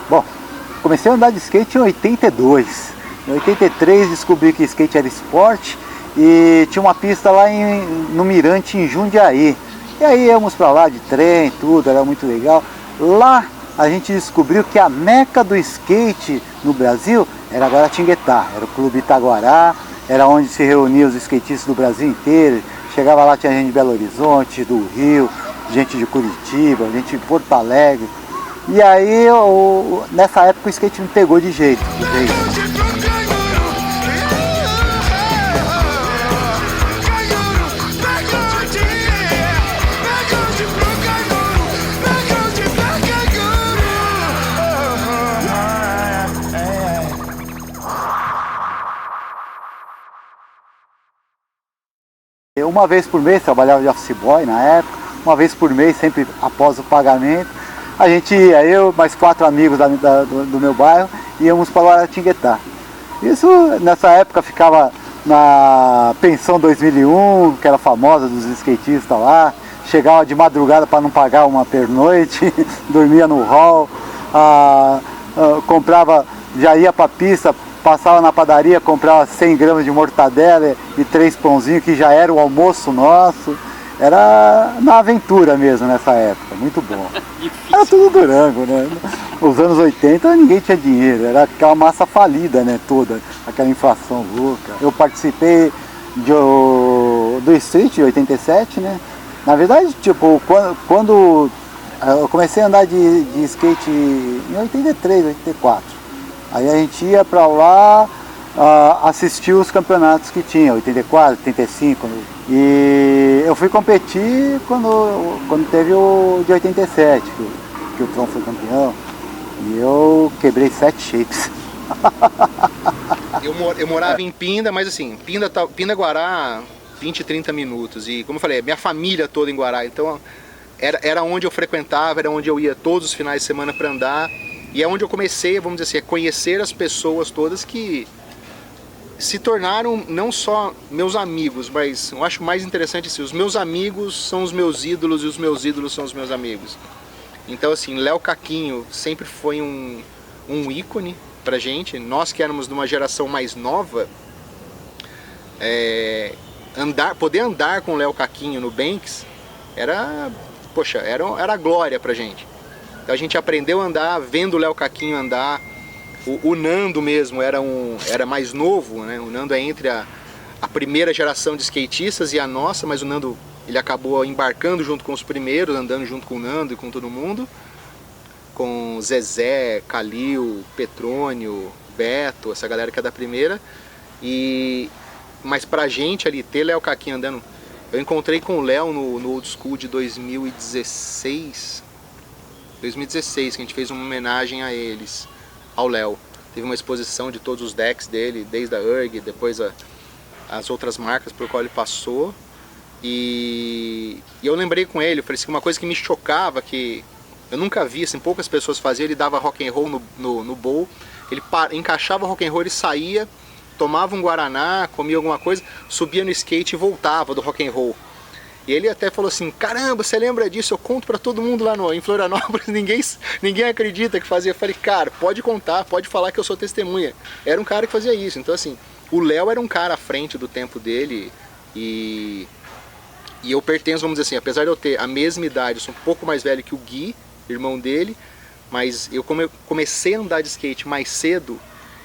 Bom, comecei a andar de skate em 82. Em 83 descobri que skate era esporte e tinha uma pista lá no Mirante, em Jundiaí. E aí íamos pra lá de trem, tudo, era muito legal. Lá a gente descobriu que a meca do skate no Brasil era Guaratinguetá, era o Clube Itaguará, era onde se reuniam os skatistas do Brasil inteiro. Chegava lá, tinha gente de Belo Horizonte, do Rio, gente de Curitiba, gente de Porto Alegre. E aí, nessa época, o skate me pegou de jeito. Uma vez por mês, trabalhava de office boy na época, uma vez por mês, sempre após o pagamento, a gente ia, eu mais 4 amigos do meu bairro, íamos para Guaratinguetá. Isso nessa época ficava na Pensão 2001, que era famosa dos skatistas lá, chegava de madrugada para não pagar uma pernoite, dormia no hall, comprava, já ia para a pista, passava na padaria, comprava 100 gramas de mortadela e 3 pãozinhos, que já era o almoço nosso. Era na aventura mesmo nessa época, muito bom. Era tudo Durango, né? Nos anos 80 ninguém tinha dinheiro, era aquela massa falida, né, toda, aquela inflação louca. Eu participei do Street de 87, né? Na verdade, tipo, quando eu comecei a andar de skate em 83, 84. Aí a gente ia pra lá assistir os campeonatos que tinha, 84, 85. E eu fui competir quando teve o de 87, que o Tron foi campeão. E eu quebrei 7 shapes. Eu morava em Pinda, mas assim, Pinda-Guará, 20, 30 minutos. E como eu falei, minha família toda em Guará. Então era onde eu frequentava, era onde eu ia todos os finais de semana para andar. E é onde eu comecei, vamos dizer assim, a conhecer as pessoas todas que se tornaram não só meus amigos, mas eu acho mais interessante assim, os meus amigos são os meus ídolos e os meus ídolos são os meus amigos. Então assim, Léo Caquinho sempre foi um ícone pra gente. Nós que éramos de uma geração mais nova, poder andar com o Léo Caquinho no Banks era a glória pra gente. Então a gente aprendeu a andar vendo o Léo Caquinho andar. O Nando mesmo era mais novo, né? O Nando é entre a primeira geração de skatistas e a nossa, mas o Nando ele acabou embarcando junto com os primeiros, andando junto com o Nando e com todo mundo. Com Zezé, Calil, Petrônio, Beto, essa galera que é da primeira. Mas pra gente ali, ter Léo Caquinho andando... Eu encontrei com o Léo no Old School de 2016, que a gente fez uma homenagem a eles, ao Léo. Teve uma exposição de todos os decks dele, desde a URG, depois as outras marcas por qual ele passou. E eu lembrei com ele, eu falei assim, uma coisa que me chocava, que eu nunca vi, assim, poucas pessoas faziam, ele dava rock and roll no bowl, ele encaixava rock and roll, ele saía, tomava um guaraná, comia alguma coisa, subia no skate e voltava do rock and roll. E ele até falou assim, caramba, você lembra disso? Eu conto pra todo mundo lá em Florianópolis, ninguém acredita que fazia. Eu falei, cara, pode contar, pode falar que eu sou testemunha. Era um cara que fazia isso. Então assim, o Léo era um cara à frente do tempo dele e eu pertenço, vamos dizer assim, apesar de eu ter a mesma idade, eu sou um pouco mais velho que o Gui, irmão dele, mas como eu comecei a andar de skate mais cedo,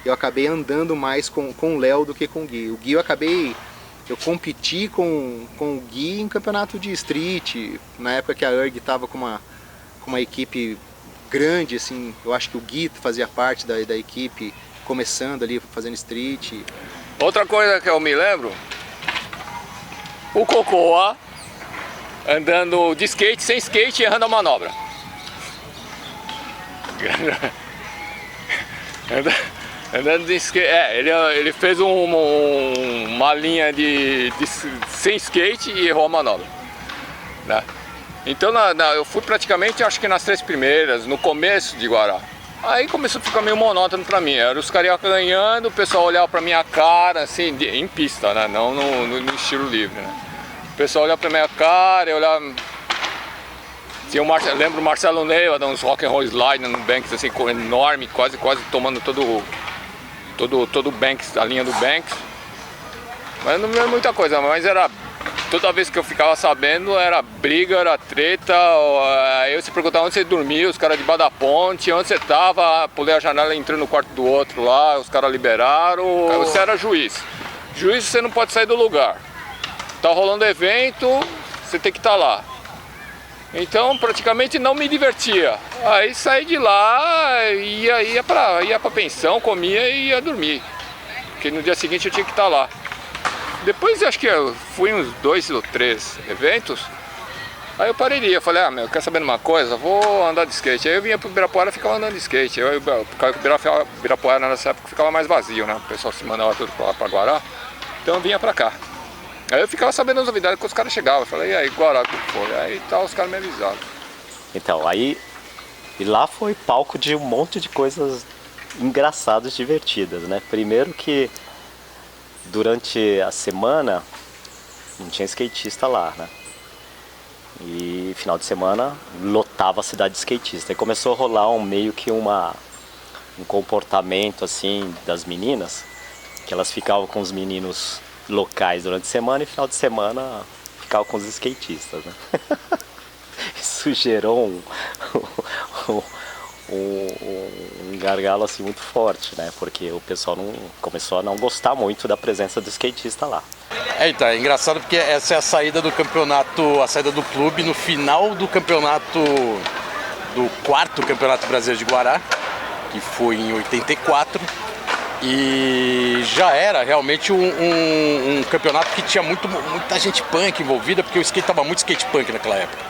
eu acabei andando mais com o Léo do que com o Gui. O Gui eu competi com o Gui em campeonato de street, na época que a URG estava com uma equipe grande, assim, eu acho que o Gui fazia parte da equipe, começando ali, fazendo street. Outra coisa que eu me lembro, o Cocoa andando de skate, sem skate e errando a manobra. Andando de skate, ele fez uma linha sem skate e errou a manobra, né? Então eu fui praticamente, acho que nas 3 primeiras, no começo de Guará. Aí começou a ficar meio monótono pra mim, era os carioca ganhando, o pessoal olhava pra minha cara, assim, em pista, né? Não no estilo livre, né? O pessoal olhava pra minha cara, eu olhava... Lembro o Marcelo Neiva, dando uns rock and roll slide no Banks, assim, enorme, quase tomando todo o Banks, a linha do Banks. Mas não me lembro muita coisa, mas era... Toda vez que eu ficava sabendo, era briga, era treta. Aí eu se perguntava onde você dormia, os caras debaixo da ponte, onde você tava, pulei a janela e entrei no quarto do outro lá, os caras liberaram. Você era juiz. Juiz, você não pode sair do lugar. Tá rolando evento, você tem que estar lá. Então praticamente não me divertia. Aí saí de lá, ia pra pensão, comia e ia dormir. Porque no dia seguinte eu tinha que estar lá. Depois acho que eu fui uns 2 ou 3 eventos. Aí eu parei, eu falei, quer saber de uma coisa? Vou andar de skate. Aí eu vinha pro Ibirapuera e ficava andando de skate. Ibirapuera nessa época ficava mais vazio, né? O pessoal se mandava tudo pra lá pra Guará. Então eu vinha pra cá. Aí eu ficava sabendo as novidades quando os caras chegavam. Eu falei, e aí, Guará, o que foi? Aí tal, os caras me avisaram. Então, aí... E lá foi palco de um monte de coisas engraçadas, divertidas, né? Primeiro que durante a semana não tinha skatista lá, né? E final de semana lotava a cidade de skatista. E começou a rolar meio que um comportamento assim das meninas, que elas ficavam com os meninos locais durante a semana e final de semana ficavam com os skatistas, né? Isso gerou um gargalo assim muito forte, né? Porque o pessoal começou a não gostar muito da presença do skatista lá. Então, é engraçado porque essa é a saída do campeonato, a saída do clube no final do campeonato, do 4º Campeonato Brasileiro de Guará, que foi em 84, e já era realmente um campeonato que tinha muita gente punk envolvida, porque o skate estava muito skate punk naquela época.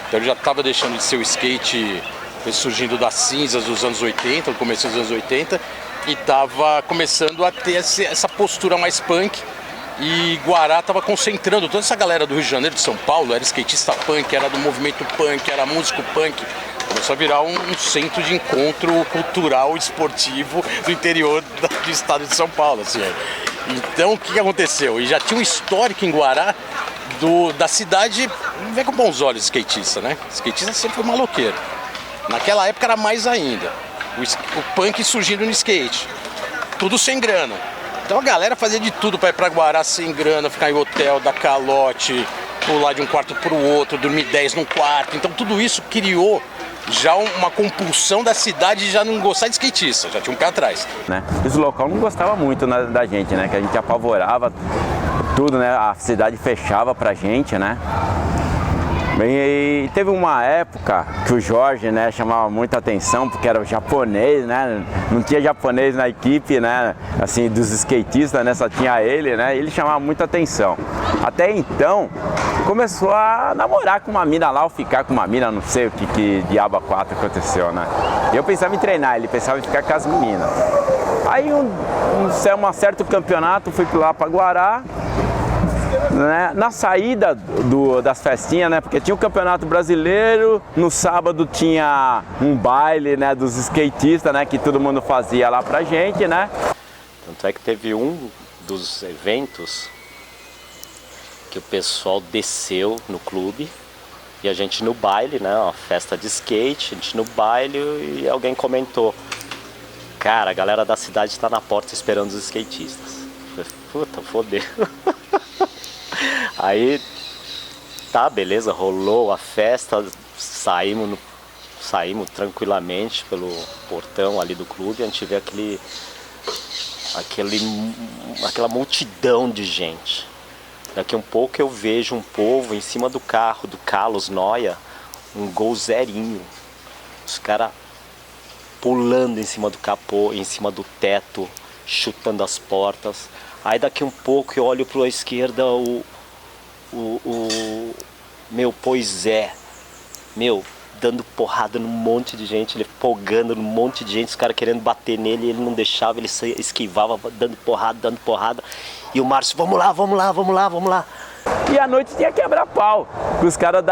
Então ele já estava deixando de ser o skate surgindo das cinzas dos anos 80, no começo dos anos 80, e estava começando a ter essa postura mais punk. E Guará estava concentrando toda essa galera do Rio de Janeiro, de São Paulo, era skatista punk, era do movimento punk, era músico punk. Começou a virar um centro de encontro cultural e esportivo do interior do estado de São Paulo. Assim. Então o que aconteceu? E já tinha um histórico em Guará da cidade, vê com bons olhos skatista, né? Skatista sempre foi maloqueiro. Naquela época era mais ainda. O punk surgindo no skate. Tudo sem grana. Então a galera fazia de tudo para ir pra Guará sem grana, ficar em hotel, dar calote, pular de um quarto pro outro, dormir 10 num quarto. Então tudo isso criou já uma compulsão da cidade de já não gostar de skatista, já tinha um pé atrás. Né? Os local não gostava muito, né, da gente, né? Que a gente apavorava tudo, né? A cidade fechava pra gente, né? E teve uma época que o Jorge, né, chamava muita atenção porque era o japonês, né? Não tinha japonês na equipe, né? Assim, dos skatistas, né? Só tinha ele, né? Ele chamava muita atenção. Até então, começou a namorar com uma mina lá, ou ficar com uma mina, não sei o que diabo 4 aconteceu, né? E eu pensava em treinar, ele pensava em ficar com as meninas. Aí, um certo campeonato, fui lá pra Guará. Né? Na saída das festinhas, né? Porque tinha o Campeonato Brasileiro, no sábado tinha um baile, né, dos skatistas, né, que todo mundo fazia lá pra gente, né? Tanto é que teve um dos eventos que o pessoal desceu no clube e a gente no baile, né, uma festa de skate, a gente no baile e alguém comentou: cara, a galera da cidade está na porta esperando os skatistas. Eu falei, puta, fodeu. Aí, tá, beleza, rolou a festa, saímos tranquilamente pelo portão ali do clube, a gente vê aquela multidão de gente. Daqui um pouco eu vejo um povo em cima do carro do Carlos Noia, um Gol zerinho. Os caras pulando em cima do capô, em cima do teto, chutando as portas. Aí daqui um pouco eu olho para a esquerda dando porrada num monte de gente, ele folgando num monte de gente, os caras querendo bater nele, ele não deixava, ele esquivava, dando porrada. E o Márcio, vamos lá. E à noite tinha quebrar pau com os caras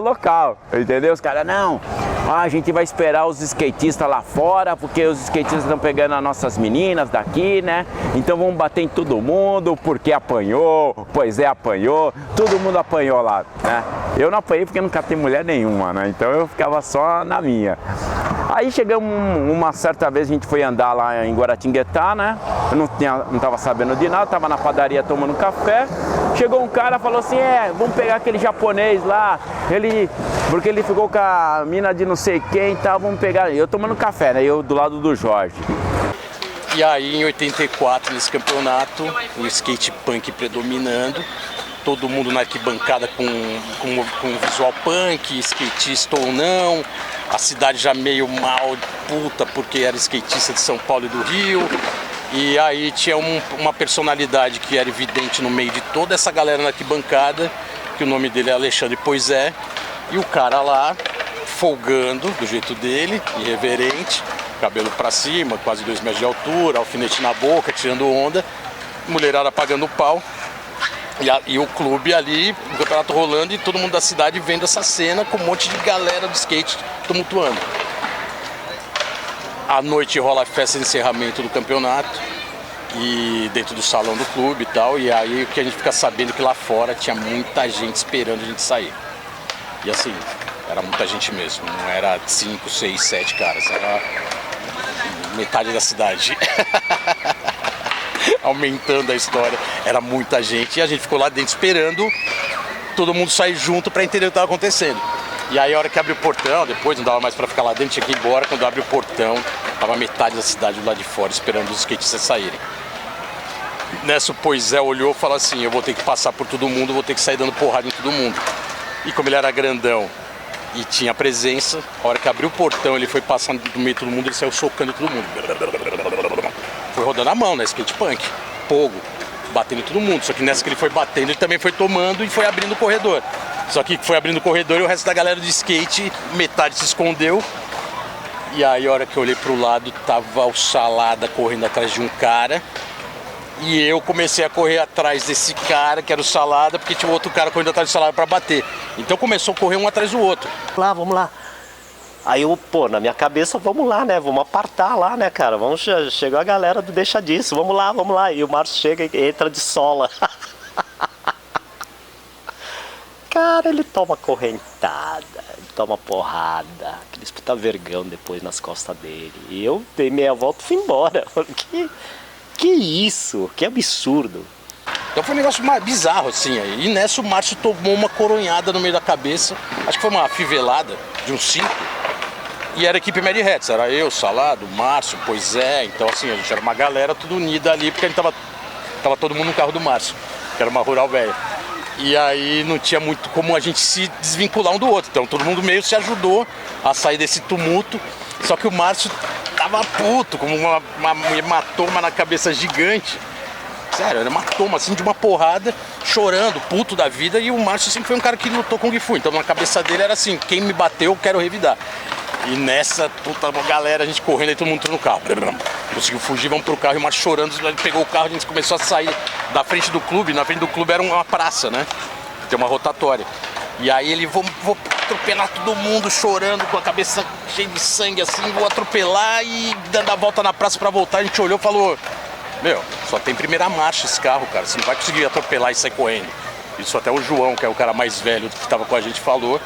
local, entendeu? Os caras, não, Ah, a gente vai esperar os skatistas lá fora, porque os skatistas estão pegando as nossas meninas daqui, né? Então vamos bater em todo mundo, porque apanhou, pois é, apanhou, todo mundo apanhou lá, né? Eu não apanhei porque nunca tenho mulher nenhuma, né? Então eu ficava só na minha. Aí chegamos uma certa vez, a gente foi andar lá em Guaratinguetá, né? Eu não tava sabendo de nada, tava na padaria tomando café. Chegou um cara e falou assim, vamos pegar aquele japonês lá, porque ele ficou com a mina de não sei quem e tal, vamos pegar. Eu tomando café, né? Eu do lado do Jorge. E aí em 84, nesse campeonato, o skate punk predominando, todo mundo na arquibancada com visual punk, skatista ou não, a cidade já meio mal puta porque era skatista de São Paulo e do Rio. E aí tinha uma personalidade que era evidente no meio de toda essa galera na arquibancada, que o nome dele é Alexandre Poisé, e o cara lá, folgando do jeito dele, irreverente, cabelo pra cima, quase 2 metros de altura, alfinete na boca, tirando onda, mulherada pagando pau, e o clube ali, o campeonato rolando, e todo mundo da cidade vendo essa cena com um monte de galera do skate tumultuando. À noite rola a festa de encerramento do campeonato, e dentro do salão do clube e tal, e aí o que a gente fica sabendo é que lá fora tinha muita gente esperando a gente sair. E assim, era muita gente mesmo, não era 5, 6, 7 caras, era metade da cidade. Aumentando a história, era muita gente, e a gente ficou lá dentro esperando todo mundo sair junto para entender o que estava acontecendo. E aí a hora que abre o portão, depois não dava mais para ficar lá dentro, tinha que ir embora. Quando abre o portão, tava metade da cidade do lado de fora esperando os skatistas saírem. Nessa o Poisé olhou e falou assim, eu vou ter que passar por todo mundo, vou ter que sair dando porrada em todo mundo. E como ele era grandão e tinha presença, a hora que abriu o portão, ele foi passando do meio de todo mundo, ele saiu socando todo mundo. Foi rodando a mão, né, skate punk, fogo, batendo em todo mundo. Só que nessa que ele foi batendo, ele também foi tomando e foi abrindo o corredor. Só que foi abrindo o corredor e o resto da galera de skate, metade se escondeu. E aí a hora que eu olhei pro lado, tava o Salada correndo atrás de um cara. E eu comecei a correr atrás desse cara, que era o Salada, porque tinha outro cara correndo atrás do Salada pra bater. Então começou a correr um atrás do outro. Vamos lá. Aí eu, na minha cabeça, vamos lá, né? Vamos apartar lá, né, cara? Chegou a galera do deixa disso, vamos lá. E o Márcio chega e entra de sola. Cara, ele toma correntada, ele toma porrada, aquele puta vergão depois nas costas dele. E eu dei meia volta e fui embora. Que isso? Que absurdo. Então foi um negócio mais bizarro, assim. E nessa o Márcio tomou uma coronhada no meio da cabeça. Acho que foi uma fivelada de uns 5. E era a equipe Mad Hats. Era eu, Salado, Márcio, Poisé. Então assim, a gente era uma galera tudo unida ali, porque a gente tava todo mundo no carro do Márcio, que era uma rural velha. E aí não tinha muito como a gente se desvincular um do outro. Então todo mundo meio se ajudou a sair desse tumulto. Só que o Márcio tava puto, como uma hematoma na cabeça gigante. Sério, era hematoma assim de uma porrada, chorando, puto da vida. E o Márcio sempre foi um cara que lutou com o Gifu. Então na cabeça dele era assim, quem me bateu, eu quero revidar. E nessa, puta, galera, a gente correndo e todo mundo entrou no carro. Conseguiu fugir, vamos pro carro, e o Márcio chorando, ele pegou o carro, a gente começou a sair da frente do clube. Na frente do clube era uma praça, né? Tem uma rotatória. E aí ele, vou atropelar todo mundo, chorando, com a cabeça cheia de sangue assim, vou atropelar, e dando a volta na praça pra voltar, a gente olhou e falou, só tem primeira marcha esse carro, cara, você não vai conseguir atropelar e sair correndo. Isso até o João, que é o cara mais velho que tava com a gente, falou.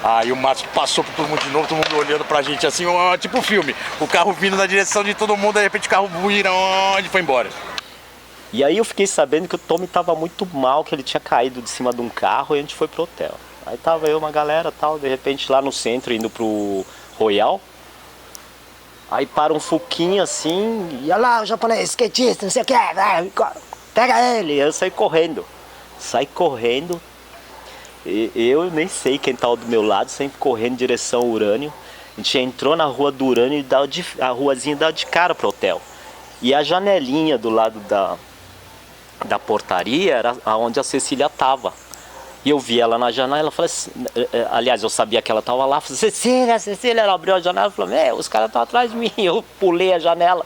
Aí o Márcio passou por todo mundo de novo, todo mundo olhando pra gente assim, tipo filme. O carro vindo na direção de todo mundo, de repente o carro vira e foi embora. E aí eu fiquei sabendo que o Tommy tava muito mal, que ele tinha caído de cima de um carro, e a gente foi pro hotel. Aí tava eu, uma galera tal, de repente lá no centro, indo pro Royal. Aí para um Fuquinha assim, e olha lá o japonês, skatista, não sei o que, pega ele. Eu saí correndo. Eu nem sei quem tava do meu lado, sempre correndo em direção ao Urânio. A gente entrou na rua do Urânio e a ruazinha dava de cara pro hotel. E a janelinha do lado da portaria era onde a Cecília tava. E eu vi ela na janela, falei assim, aliás, eu sabia que ela tava lá, falei, Cecília, ela abriu a janela e falou, os caras estão atrás de mim. Eu pulei a janela,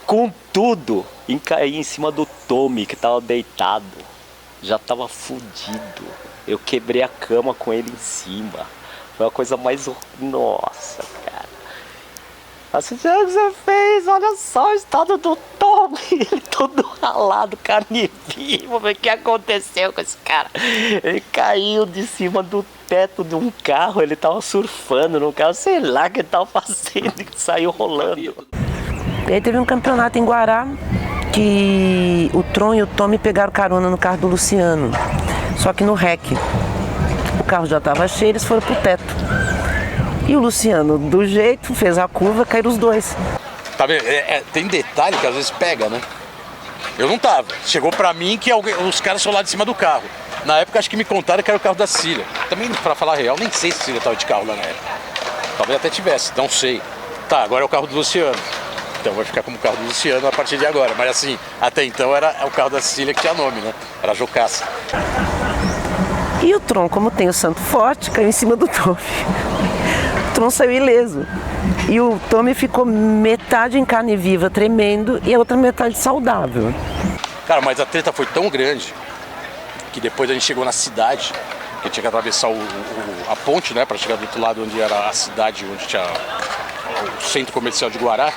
com tudo, e caí em cima do Tommy, que tava deitado, já tava fudido. Eu quebrei a cama com ele em cima. Foi a coisa mais... Nossa, cara. Assim, o que você fez? Olha só o estado do Tom. Ele todo ralado, carne viva. O que aconteceu com esse cara? Ele caiu de cima do teto de um carro. Ele tava surfando no carro. Sei lá o que ele tava fazendo. E saiu rolando. E aí teve um campeonato em Guará que o Tron e o Tommy pegaram carona no carro do Luciano. Só que no rec. O carro já estava cheio, eles foram pro teto. E o Luciano, do jeito, fez a curva, caíram os dois. Tá vendo? Tem detalhe que às vezes pega, né? Eu não tava. Chegou pra mim que os caras são lá de cima do carro. Na época acho que me contaram que era o carro da Cília. Também, pra falar a real, nem sei se a Cília tava de carro lá na época. Talvez até tivesse, não sei. Tá, agora é o carro do Luciano. Então vai ficar como carro do Luciano a partir de agora. Mas assim, até então era o carro da Cília que tinha nome, né? Era a Jocasta. E o Tron, como tem o santo forte, caiu em cima do Tommy. O Tron saiu ileso. E o Tommy ficou metade em carne viva, tremendo, e a outra metade saudável. Cara, mas a treta foi tão grande que depois a gente chegou na cidade, que tinha que atravessar a ponte, né? Pra chegar do outro lado onde era a cidade, onde tinha o centro comercial de Guará.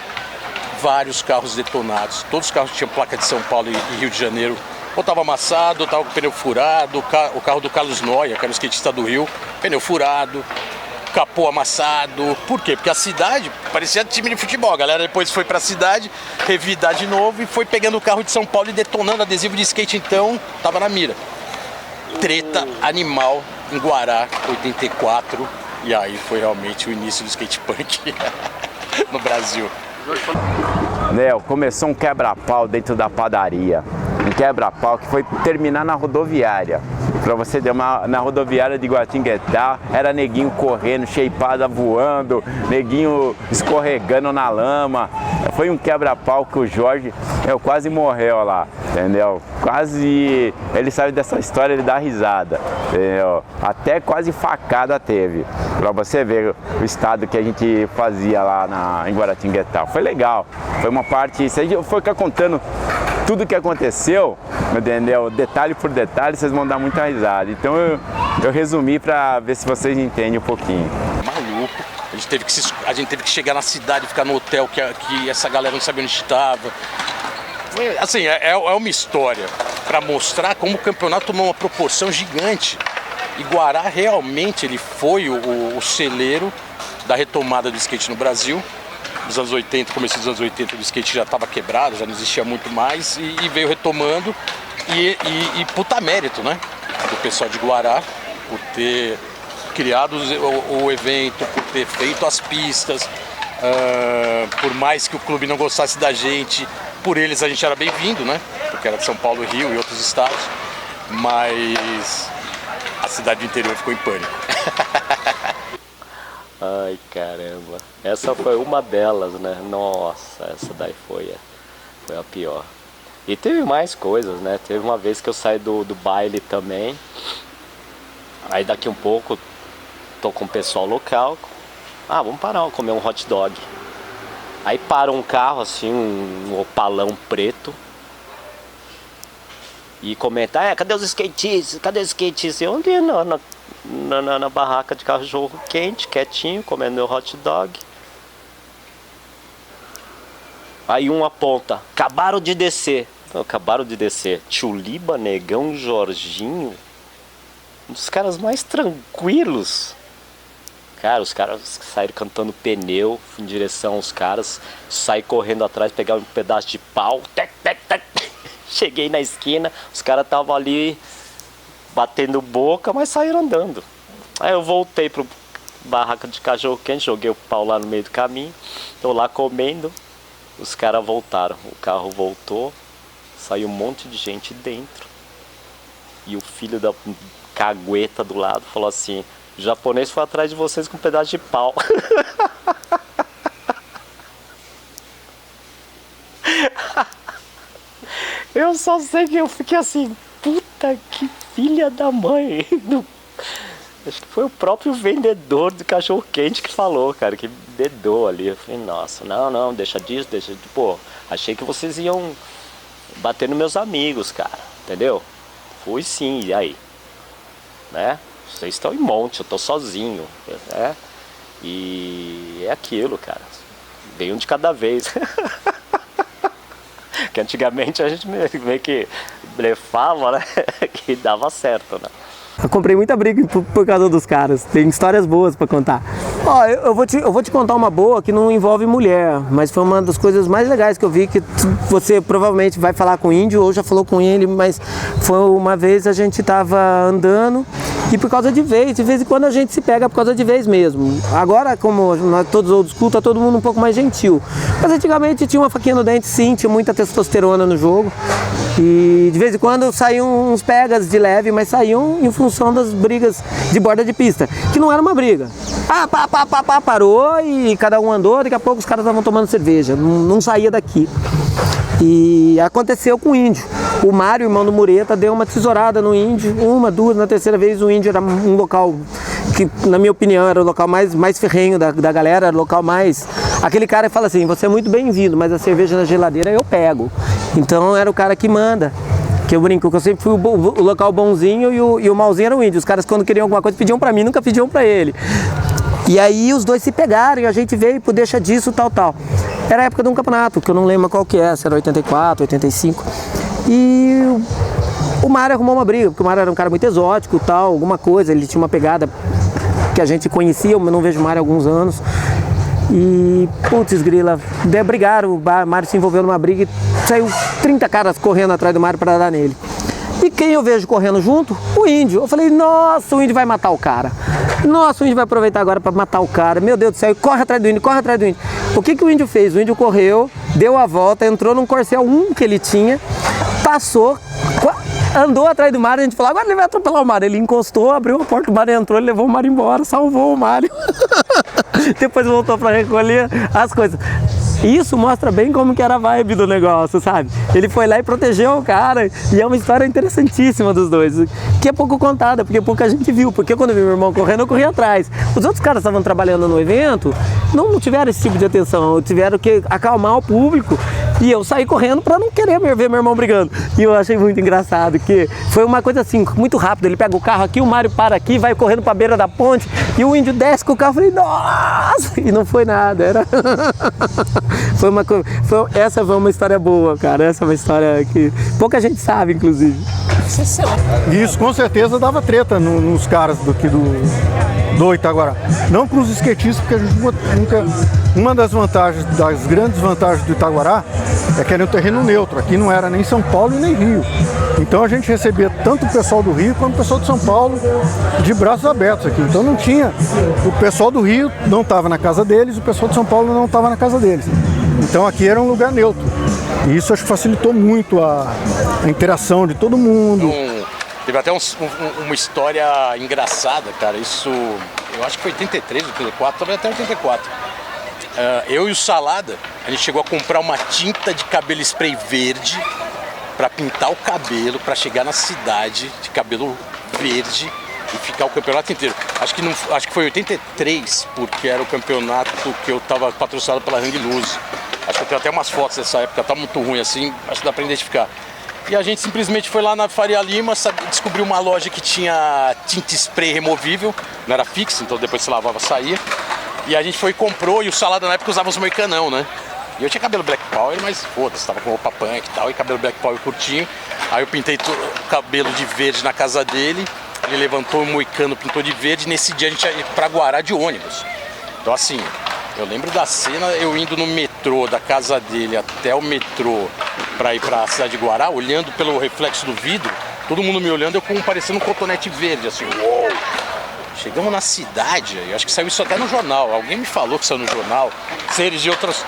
Vários carros detonados, todos os carros que tinham placa de São Paulo e Rio de Janeiro, ou estava amassado, ou estava com o pneu furado, o carro do Carlos Noia, que era o skatista do Rio, pneu furado, capô amassado. Por quê? Porque a cidade parecia time de futebol, a galera depois foi para a cidade, revidar de novo e foi pegando o carro de São Paulo e detonando adesivo de skate, então estava na mira. Treta animal em Guará, 84, e aí foi realmente o início do skate punk no Brasil. Léo, começou um quebra-pau dentro da padaria. Um quebra-pau que foi terminar na rodoviária. Pra você ter na rodoviária de Guatinguetá, era neguinho correndo, shapeada voando, neguinho escorregando na lama. Foi um quebra-pau que o Jorge quase morreu lá, entendeu? Quase, ele sabe dessa história, ele dá risada, entendeu? Até quase facada teve, pra você ver o estado que a gente fazia lá em Guaratinguetá. Foi legal, foi uma parte, se a gente for ficar contando tudo que aconteceu, entendeu? Detalhe por detalhe, vocês vão dar muita risada. Então eu resumi para ver se vocês entendem um pouquinho. Maluco, a gente teve que chegar na cidade, ficar no hotel que essa galera não sabia onde estava. Assim, é uma história para mostrar como o campeonato tomou uma proporção gigante. E Guará realmente ele foi o celeiro da retomada do skate no Brasil. Nos anos 80, começo dos anos 80, o skate já estava quebrado, já não existia muito mais e veio retomando e puta mérito, né? Do pessoal de Guará por ter criado o evento, por ter feito as pistas, por mais que o clube não gostasse da gente, por eles a gente era bem-vindo, né? Porque era de São Paulo, Rio e outros estados, mas a cidade do interior ficou em pânico. Ai, caramba. Essa foi uma delas, né? Nossa, essa daí foi a pior. E teve mais coisas, né? Teve uma vez que eu saí do baile também. Aí daqui um pouco, tô com o pessoal local. Ah, vamos parar, comer um hot dog. Aí para um carro, assim, um opalão preto. E comenta, cadê os skatistas? Cadê os skatistas? Eu ali na barraca de cachorro quente, quietinho, comendo meu hot dog. Aí um aponta, acabaram de descer. Tchuliba, Negão, Jorginho, um dos caras mais tranquilos. Cara, os caras saíram cantando pneu em direção aos caras, saí correndo atrás, pegar um pedaço de pau, cheguei na esquina, os caras estavam ali batendo boca, mas saíram andando. Aí eu voltei pro barraca de cachorro quente, joguei o pau lá no meio do caminho, tô lá comendo, os caras voltaram, o carro voltou, saiu um monte de gente dentro e o filho da cagueta do lado falou assim, o japonês foi atrás de vocês com um pedaço de pau. Eu só sei que eu fiquei assim, puta que filha da mãe. Acho que foi o próprio vendedor do cachorro quente que falou, cara, que dedou ali. Eu falei, nossa, não, deixa disso, pô, achei que vocês iam bater nos meus amigos, cara, entendeu? Fui sim, e aí? Né? vocês estão em monte, eu tô sozinho, né? E é aquilo, cara, bem um de cada vez. Que antigamente a gente meio que blefava, né? Que dava certo, né? Eu comprei muita briga por causa dos caras, tem histórias boas pra contar. Ó, eu vou te contar uma boa que não envolve mulher, mas foi uma das coisas mais legais que eu vi, que você provavelmente vai falar com o índio, ou já falou com ele, mas foi uma vez a gente tava andando e por causa de vez em quando a gente se pega por causa de vez mesmo. Agora, como nós todos old school, tá todo mundo um pouco mais gentil. Mas antigamente tinha uma faquinha no dente, sim, tinha muita testosterona no jogo. E de vez em quando saíam uns pegas de leve, mas saíam em função das brigas de borda de pista, que não era uma briga. Ah, parou e cada um andou, daqui a pouco os caras estavam tomando cerveja, não saía daqui. E aconteceu com o índio. O Mário, irmão do Mureta, deu uma tesourada no índio, uma, duas, na terceira vez o índio era um local que, na minha opinião, era o local mais ferrenho da galera, era o local mais... Aquele cara que fala assim, você é muito bem-vindo, mas a cerveja na geladeira eu pego. Então era o cara que manda. Que eu brinco, que eu sempre fui o local bonzinho e o malzinho era o índio. Os caras quando queriam alguma coisa pediam pra mim, nunca pediam pra ele. E aí os dois se pegaram e a gente veio por deixa disso, tal. Era a época de um campeonato, que eu não lembro qual que é, se era 84, 85. E o Mário arrumou uma briga, porque o Mário era um cara muito exótico, tal, alguma coisa, ele tinha uma pegada que a gente conhecia, eu não vejo o Mário há alguns anos. E, putz, grila, brigaram, o Mário se envolveu numa briga e saiu 30 caras correndo atrás do Mário para dar nele. E quem eu vejo correndo junto? O índio. Eu falei, nossa, o índio vai matar o cara. Nossa, o índio vai aproveitar agora para matar o cara. Meu Deus do céu, corre atrás do índio, corre atrás do índio. O que o índio fez? O índio correu, deu a volta, entrou num Corcel 1 que ele tinha, passou, andou atrás do Mário, a gente falou, agora ele vai atropelar o Mário. Ele encostou, abriu a porta, o Mário entrou, ele levou o Mário embora, salvou o Mário. Depois voltou para recolher as coisas. Isso mostra bem como que era a vibe do negócio, sabe? Ele foi lá e protegeu o cara, e é uma história interessantíssima dos dois, que é pouco contada, porque pouca gente viu, porque quando eu vi meu irmão correndo, eu corri atrás. Os outros caras estavam trabalhando no evento, não tiveram esse tipo de atenção, tiveram que acalmar o público, e eu saí correndo para não querer ver meu irmão brigando. E eu achei muito engraçado, que foi uma coisa assim, muito rápido, ele pega o carro aqui, o Mário para aqui, vai correndo para a beira da ponte, e o índio desce com o carro, eu falei, nossa! E não foi nada, era... Essa foi uma história boa, cara. Essa é uma história que pouca gente sabe, inclusive. Isso com certeza dava treta nos caras do Itaguará. Não com os skatistas, porque a gente nunca... Uma das grandes vantagens do Itaguará é que era um terreno neutro. Aqui não era nem São Paulo e nem Rio. Então a gente recebia tanto o pessoal do Rio quanto o pessoal de São Paulo de braços abertos aqui. Então não tinha... O pessoal do Rio não estava na casa deles, o pessoal de São Paulo não estava na casa deles. Então aqui era um lugar neutro. E isso acho que facilitou muito a interação de todo mundo. Teve até uma história engraçada, cara. Isso, eu acho que foi 83, 84, talvez até 84. Eu e o Salada, a gente chegou a comprar uma tinta de cabelo spray verde para pintar o cabelo, para chegar na cidade de cabelo verde e ficar o campeonato inteiro. Acho que foi 83, porque era o campeonato que eu estava patrocinado pela Hang Loose. Acho que eu tenho até umas fotos dessa época, tá muito ruim assim, acho que dá para identificar. E a gente simplesmente foi lá na Faria Lima, descobriu uma loja que tinha tinta spray removível, não era fixa, então depois se lavava, saía. E a gente foi e comprou, e o Salada na época usava os moicanão, né? E eu tinha cabelo Black Power, mas foda-se, tava com roupa punk e tal, e cabelo Black Power curtinho. Aí eu pintei o cabelo de verde na casa dele, ele levantou o moicano, pintou de verde, e nesse dia a gente ia pra Guará de ônibus. Então assim, eu lembro da cena, eu indo no metrô, da casa dele até o metrô pra ir pra cidade de Guará, olhando pelo reflexo do vidro, todo mundo me olhando, eu como parecendo um cotonete verde, assim, uou! Chegamos na cidade, eu acho que saiu isso até no jornal, alguém me falou que saiu no jornal, seres de outros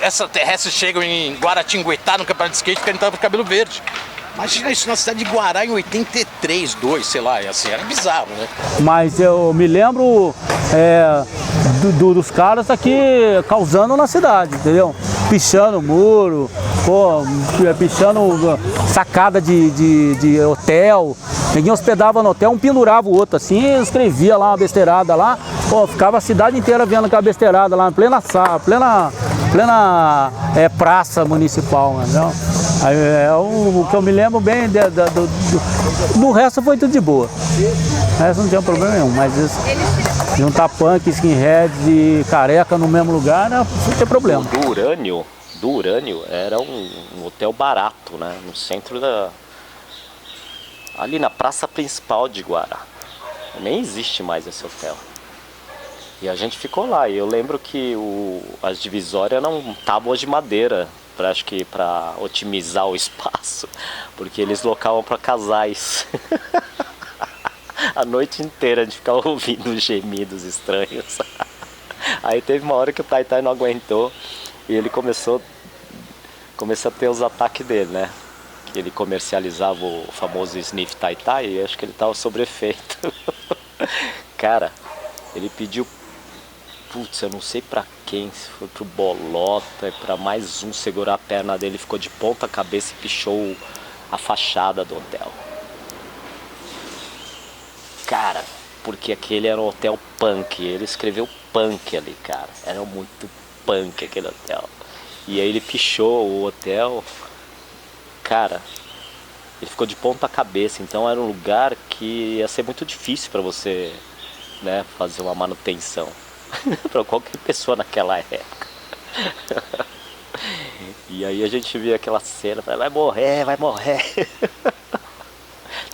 extraterrestres chegam em Guaratinguetá no campeonato de skate porque a gente tava com cabelo verde. Imagina isso na cidade de Guará em 83, 2, sei lá, assim, era bizarro, né? Mas eu me lembro dos caras aqui causando na cidade, entendeu? Pichando muro, pichando sacada de hotel. Ninguém hospedava no hotel, um pendurava o outro assim, escrevia lá uma besteirada lá, ficava a cidade inteira vendo aquela besteirada lá, plena praça municipal, entendeu? O que eu me lembro bem, do resto foi tudo de boa. Essa não tinha problema nenhum, mas juntar punk, skinhead e careca no mesmo lugar, não tem problema. Do Urânio era um hotel barato, né? No centro ali na praça principal de Guará. Nem existe mais esse hotel. E a gente ficou lá, e eu lembro que as divisórias eram tábuas de madeira, acho que para otimizar o espaço, porque eles locavam para casais. A noite inteira a gente ficava ouvindo gemidos estranhos. Aí teve uma hora que o Tai não aguentou e ele começou a ter os ataques dele, né? Ele comercializava o famoso Sniff Tai e acho que ele estava sob efeito. Cara, ele pediu, putz, eu não sei pra quem, se foi pro Bolota, pra mais um segurar a perna dele, ficou de ponta cabeça e pichou a fachada do hotel. Cara, porque aquele era um hotel punk, ele escreveu punk ali, cara, era muito punk aquele hotel. E aí ele pichou o hotel, cara, ele ficou de ponta cabeça, então era um lugar que ia ser muito difícil pra você, né, fazer uma manutenção. Para qualquer pessoa naquela época. E aí a gente via aquela cena, vai morrer.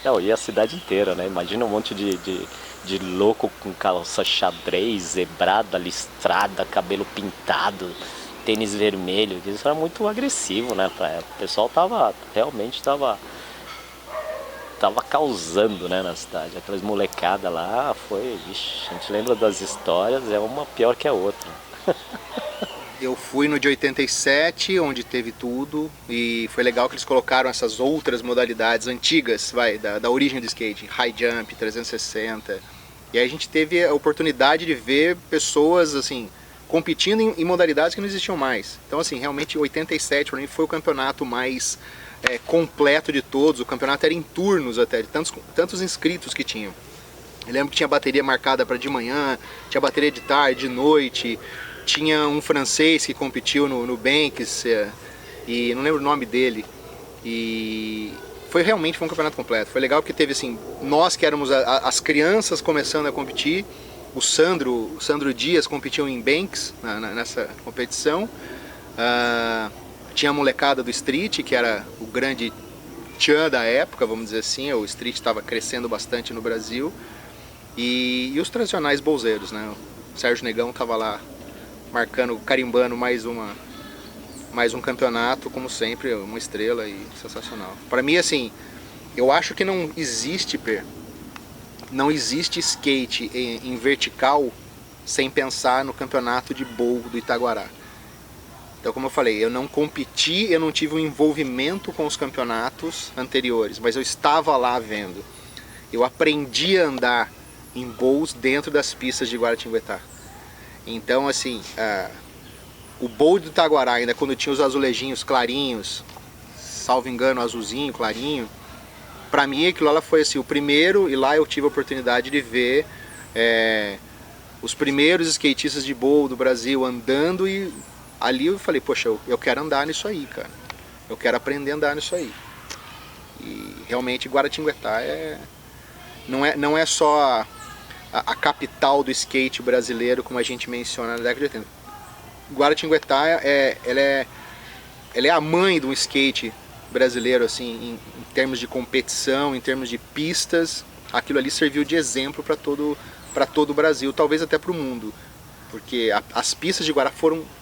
Não, e a cidade inteira, né? Imagina um monte de louco com calça xadrez, zebrada, listrada, cabelo pintado, tênis vermelho. Isso era muito agressivo, né? O pessoal realmente tava causando, né, na cidade. Aquelas molecadas lá, vixe, a gente lembra das histórias, é uma pior que a outra. Eu fui no de 87, onde teve tudo, e foi legal que eles colocaram essas outras modalidades antigas, da origem do skate, high jump, 360. E aí a gente teve a oportunidade de ver pessoas, assim, competindo em modalidades que não existiam mais. Então, assim, realmente 87 para mim foi o campeonato mais completo de todos. O campeonato era em turnos até, de tantos inscritos que tinham. Eu lembro que tinha bateria marcada para de manhã, tinha bateria de tarde, de noite, tinha um francês que competiu no Banks, e não lembro o nome dele. E realmente foi um campeonato completo. Foi legal porque teve, assim, nós que éramos as crianças começando a competir, o Sandro Dias competiu em Banks nessa competição. Tinha a molecada do street, que era o grande tchan da época, vamos dizer assim. O street estava crescendo bastante no Brasil. E os tradicionais bolseiros, né? O Sérgio Negão estava lá marcando, carimbando mais um campeonato, como sempre, uma estrela e sensacional. Para mim, assim, eu acho que não existe skate em vertical sem pensar no campeonato de bowl do Itaguará. Então, como eu falei, eu não competi, eu não tive um envolvimento com os campeonatos anteriores, mas eu estava lá vendo. Eu aprendi a andar em bowls dentro das pistas de Guaratinguetá. Então, assim, o bowl do Itaguará, ainda quando tinha os azulejinhos clarinhos, salvo engano, azulzinho, clarinho, pra mim aquilo lá foi assim, o primeiro, e lá eu tive a oportunidade de ver os primeiros skatistas de bowl do Brasil andando, e ali eu falei, poxa, eu quero andar nisso aí, cara. Eu quero aprender a andar nisso aí. E realmente Guaratinguetá não é só a capital do skate brasileiro, como a gente menciona na década de 80. Guaratinguetá ela é a mãe do skate brasileiro, assim, em termos de competição, em termos de pistas. Aquilo ali serviu de exemplo para todo o Brasil, talvez até para o mundo. Porque as pistas de Guará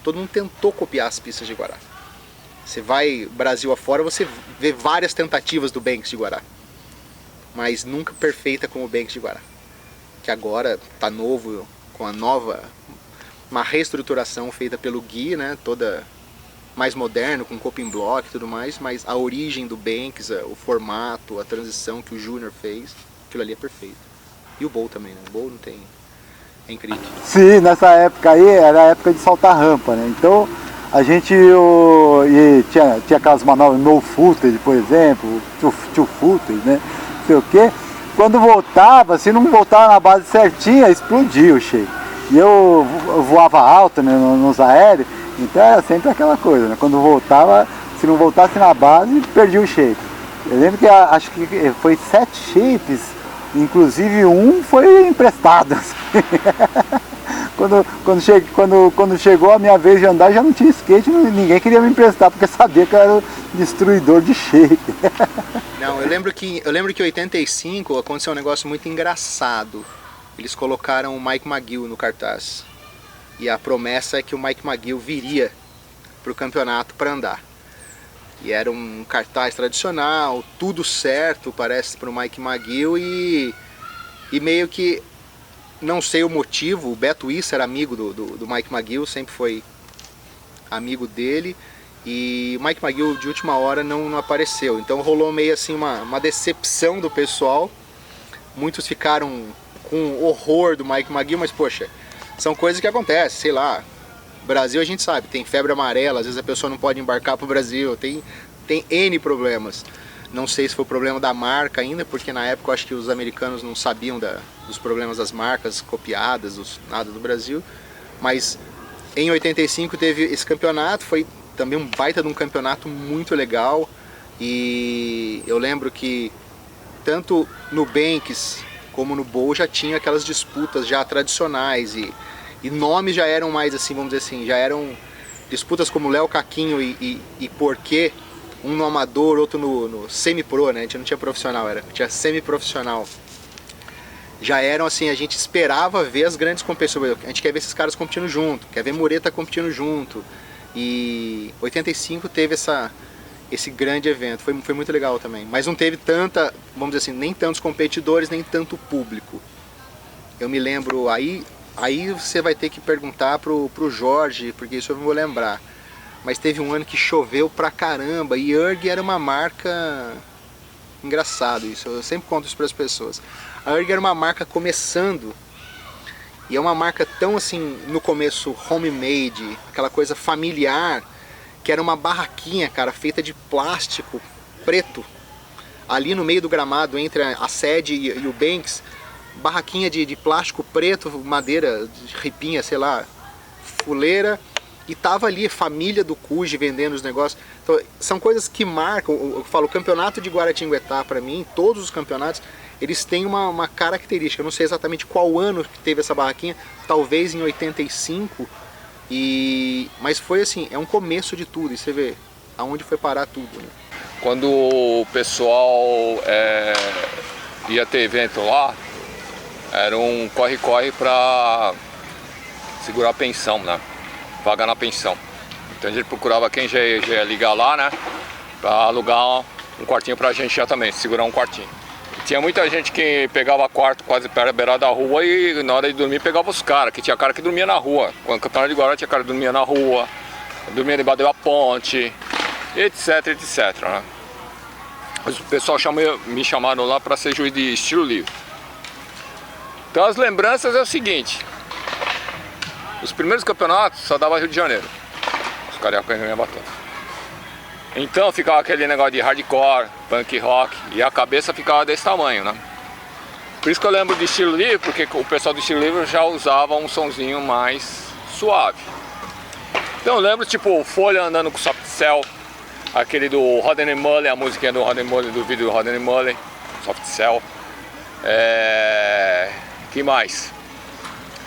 todo mundo tentou copiar as pistas de Guará. Você vai Brasil afora, você vê várias tentativas do Banks de Guará, mas nunca perfeita como o Banks de Guará, que agora está novo, com uma reestruturação feita pelo Gui, né, toda mais moderno, com coping block e tudo mais, mas a origem do Banks, o formato, a transição que o Júnior fez, aquilo ali é perfeito. E o bowl também, né? O bowl não tem... É incrível. Sim, nessa época aí era a época de saltar rampa, né? Então a gente tinha aquelas manobras no footage, por exemplo, two footage, né? Não sei o quê. Quando voltava, se não voltava na base certinha, explodia o shape. E eu voava alto, né, nos aéreos, então era sempre aquela coisa, né? Quando voltava, se não voltasse na base, perdia o shape. Eu lembro que acho que foi 7 shapes Inclusive um foi emprestado. Quando chegou a minha vez de andar, já não tinha skate, ninguém queria me emprestar, porque sabia que eu era o destruidor de shape. Não, eu lembro que em 85 aconteceu um negócio muito engraçado. Eles colocaram o Mike McGill no cartaz. E a promessa é que o Mike McGill viria para o campeonato para andar. E era um cartaz tradicional, tudo certo, parece, para o Mike McGill, e meio que, não sei o motivo, o Beto Issa era amigo do Mike McGill, sempre foi amigo dele, e o Mike McGill de última hora não apareceu. Então rolou meio assim uma decepção do pessoal, muitos ficaram com horror do Mike McGill, mas poxa, são coisas que acontecem, sei lá. Brasil a gente sabe, tem febre amarela, às vezes a pessoa não pode embarcar para o Brasil, tem N problemas. Não sei se foi o problema da marca ainda, porque na época eu acho que os americanos não sabiam dos problemas das marcas copiadas, nada do Brasil. Mas em 85 teve esse campeonato, foi também um baita de um campeonato muito legal. E eu lembro que tanto no Banks como no Bowl já tinha aquelas disputas já tradicionais e nomes já eram mais assim, vamos dizer assim, já eram disputas como Léo Caquinho e Porquê, um no amador, outro no semi-pro, né? A gente não tinha profissional, tinha semi-profissional. Já eram assim, a gente esperava ver as grandes competições, a gente quer ver esses caras competindo junto, quer ver Mureta competindo junto. E 85 teve esse grande evento, foi muito legal também. Mas não teve tanta, vamos dizer assim, nem tantos competidores, nem tanto público. Eu me lembro, aí você vai ter que perguntar pro Jorge, porque isso eu não vou lembrar. Mas teve um ano que choveu pra caramba e URG era uma marca... Engraçado isso, eu sempre conto isso para as pessoas. A URG era uma marca começando, e é uma marca tão assim, no começo homemade, aquela coisa familiar, que era uma barraquinha, cara, feita de plástico preto, ali no meio do gramado, entre a sede e o Banks, barraquinha de plástico preto, madeira, de ripinha, sei lá, fuleira, e tava ali a família do Cuji vendendo os negócios. Então, são coisas que marcam. Eu falo, o campeonato de Guaratinguetá, para mim, todos os campeonatos, eles têm uma característica. Eu não sei exatamente qual ano que teve essa barraquinha, talvez em 85, mas foi assim, é um começo de tudo, e você vê aonde foi parar tudo, né? Quando o pessoal ia ter evento lá, era um corre-corre para segurar a pensão, né? Pagar na pensão. Então a gente procurava quem já ia ligar lá, né? Pra alugar um quartinho pra gente já também, segurar um quartinho. E tinha muita gente que pegava quarto quase perto da beirada da rua e na hora de dormir pegava os caras, que tinha cara que dormia na rua. Quando o campeonato de Guará tinha cara que dormia na rua, dormia debaixo da ponte, etc, etc, né? Mas o pessoal me chamaram lá para ser juiz de estilo livre. Então as lembranças é o seguinte: os primeiros campeonatos só dava Rio de Janeiro, os cariocas ganhavam tanto. Então ficava aquele negócio de hardcore, punk rock, e a cabeça ficava desse tamanho, né? Por isso que eu lembro de estilo livre, porque o pessoal do estilo livre já usava um sonzinho mais suave. Então eu lembro tipo Folha andando com Soft Cell, aquele do Rodney Mullen, a musiquinha do Rodney Mullen, do vídeo do Rodney Mullen, Soft Cell. Que mais?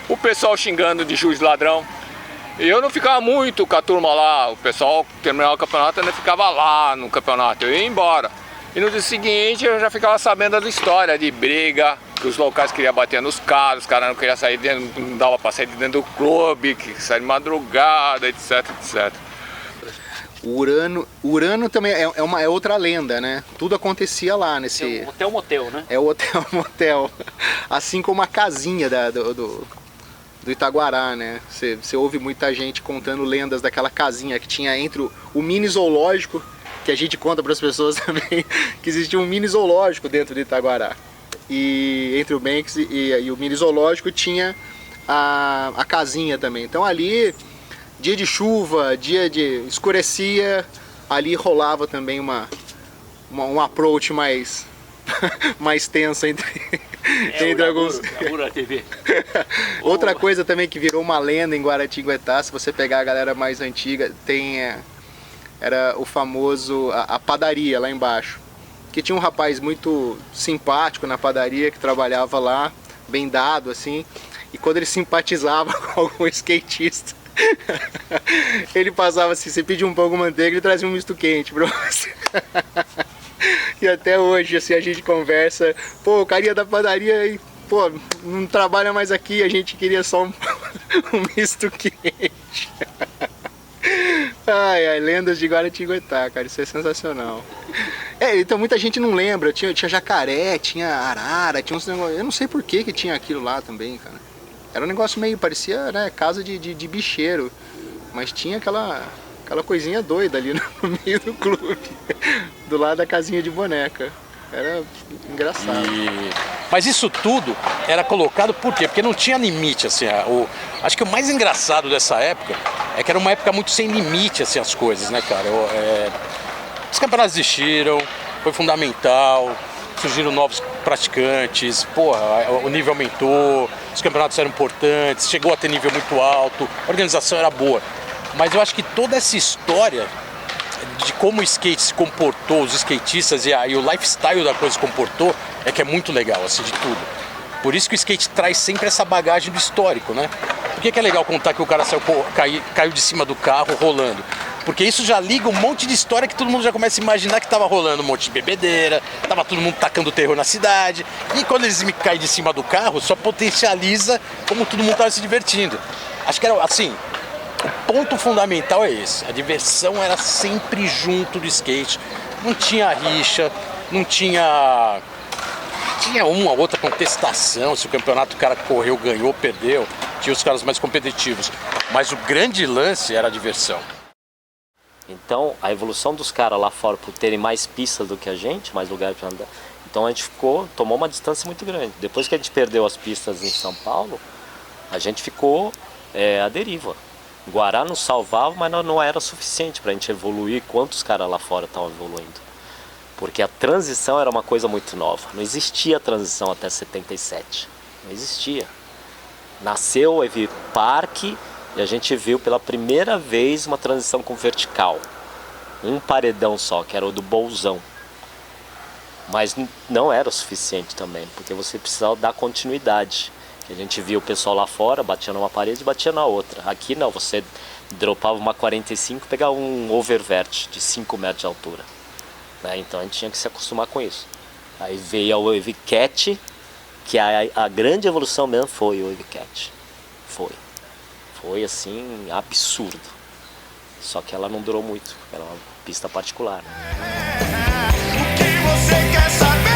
O pessoal xingando de juiz ladrão. E eu não ficava muito com a turma lá, o pessoal terminava o campeonato, eu não ficava lá no campeonato, eu ia embora. E no dia seguinte eu já ficava sabendo da história de briga, que os locais queriam bater nos caras, os caras não queriam sair dentro, não dava pra sair de dentro do clube, que sair de madrugada, etc, etc. O Urano também é outra lenda, né? Tudo acontecia lá nesse... É o Hotel Motel, né? É o Hotel Motel. Assim como a casinha do Itaguará, né? Você ouve muita gente contando lendas daquela casinha que tinha entre o mini zoológico, que a gente conta para as pessoas também, que existia um mini zoológico dentro de Itaguará. E entre o Banks e o mini zoológico tinha a casinha também. Então ali, dia de chuva, dia de escurecia, ali rolava também um approach mais tenso entre alguns... TV. Outra coisa também que virou uma lenda em Guaratinguetá, se você pegar a galera mais antiga, era o famoso, a padaria lá embaixo, que tinha um rapaz muito simpático na padaria que trabalhava lá, bem dado assim, e quando ele simpatizava com algum skatista, ele passava assim, você pedia um pão com manteiga, ele trazia um misto quente pra você. E até hoje assim a gente conversa, pô, o carinha da padaria aí, pô, não trabalha mais aqui, a gente queria só um misto quente. Ai, lendas de Guaratinguetá, cara, isso é sensacional. Então muita gente não lembra, tinha jacaré, tinha arara, tinha uns negócios, eu não sei por que tinha aquilo lá também, cara. Era um negócio meio, parecia, né, casa de bicheiro, mas tinha aquela coisinha doida ali no meio do clube, do lado da casinha de boneca. Era engraçado. Mas isso tudo era colocado por quê? Porque não tinha limite, assim. Acho que o mais engraçado dessa época é que era uma época muito sem limite, assim, as coisas, né, cara? Os campeonatos existiram, foi fundamental, surgiram novos praticantes, porra, o nível aumentou, os campeonatos eram importantes, chegou a ter nível muito alto, a organização era boa. Mas eu acho que toda essa história de como o skate se comportou, os skatistas e o lifestyle da coisa se comportou, é que é muito legal, assim, de tudo. Por isso que o skate traz sempre essa bagagem do histórico, né? Por que é legal contar que o cara caiu de cima do carro rolando? Porque isso já liga um monte de história que todo mundo já começa a imaginar que tava rolando um monte de bebedeira, tava todo mundo tacando terror na cidade. E quando eles me caem de cima do carro, só potencializa como todo mundo tava se divertindo. Acho que era assim, o ponto fundamental é esse. A diversão era sempre junto do skate. Não tinha rixa, não tinha... Tinha uma ou outra contestação, se o campeonato o cara correu, ganhou, perdeu. Tinha os caras mais competitivos. Mas o grande lance era a diversão. Então, a evolução dos caras lá fora, por terem mais pistas do que a gente, mais lugares para andar, então a gente tomou uma distância muito grande. Depois que a gente perdeu as pistas em São Paulo, a gente ficou à deriva. Guará nos salvava, mas não era suficiente para a gente evoluir quantos caras lá fora estavam evoluindo. Porque a transição era uma coisa muito nova. Não existia transição até 77. Não existia. Nasceu o Evi Parque e a gente viu pela primeira vez uma transição com vertical. Um paredão só, que era o do Bolzão. Mas não era o suficiente também, porque você precisava dar continuidade. A gente via o pessoal lá fora, batia numa parede e batia na outra. Aqui não, você dropava uma 45 e pegava um oververt de 5 metros de altura. Então a gente tinha que se acostumar com isso. Aí veio a Wave Cat, que a grande evolução mesmo foi o Wave Cat. Foi assim, absurdo. Só que ela não durou muito, era uma pista particular. O que você quer saber?